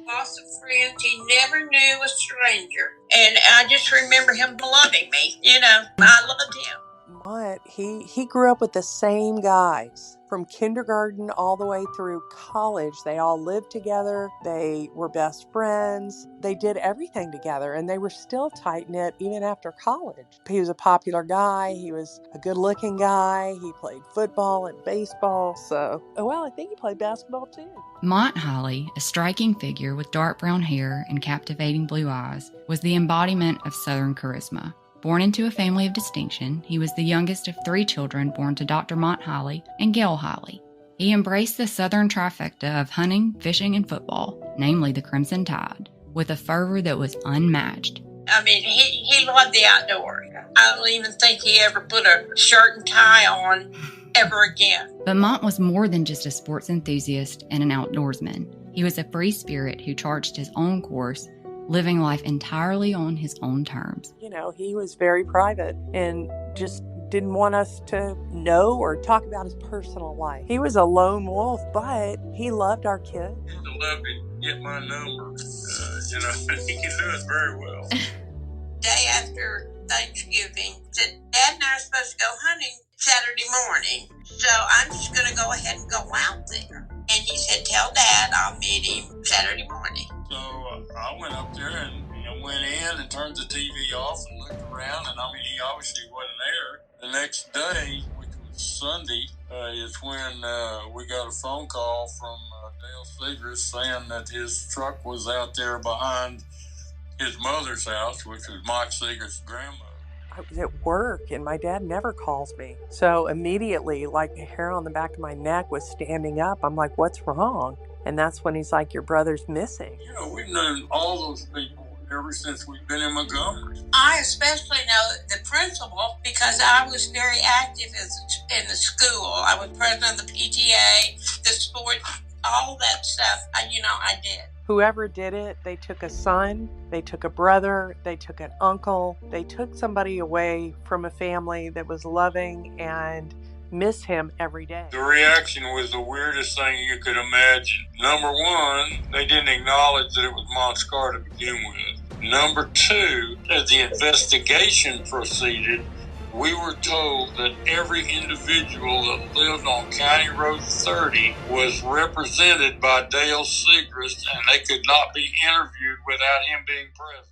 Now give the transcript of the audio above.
lots of friends. He never knew a stranger. And I just remember him loving me. I loved him. Mont, he grew up with the same guys from kindergarten all the way through college. They all lived together. They were best friends. They did everything together, and they were still tight-knit even after college. He was a popular guy. He was a good-looking guy. He played football and baseball. I think he played basketball too. Mont Highley, a striking figure with dark brown hair and captivating blue eyes, was the embodiment of Southern charisma. Born into a family of distinction, he was the youngest of 3 children born to Dr. Mont Highley and Gail Highley. He embraced the Southern trifecta of hunting, fishing, and football, namely the Crimson Tide, with a fervor that was unmatched. He loved the outdoors. I don't even think he ever put a shirt and tie on ever again. But Mont was more than just a sports enthusiast and an outdoorsman. He was a free spirit who charged his own course, living life entirely on his own terms. He was very private and just didn't want us to know or talk about his personal life. He was a lone wolf, but he loved our kids. He'd love to get my number. He can do it very well. Day after Thanksgiving, said, Dad and I are supposed to go hunting Saturday morning, so I'm just going to go ahead and go out there. And he said, tell Dad I'll meet him Saturday morning. So I went up there and went in and turned the TV off and looked around, and he obviously wasn't there. The next day, which was Sunday, is when we got a phone call from Dale Segrist saying that his truck was out there behind his mother's house, which was Mike Segrist's grandmother. I was at work, and my dad never calls me. So immediately, like, the hair on the back of my neck was standing up. I'm like, what's wrong? And that's when he's like, your brother's missing. We've known all those people ever since we've been in Montgomery. I especially know the principal because I was very active in the school. I was president of the PTA, the sport, all that stuff. I did. Whoever did it, they took a son, they took a brother, they took an uncle, they took somebody away from a family that was loving and miss him every day. The reaction was the weirdest thing you could imagine. Number one, they didn't acknowledge that it was Mont's car to begin with. Number two, as the investigation proceeded, we were told that every individual that lived on County Road 30 was represented by Dale Segrist, and they could not be interviewed without him being present.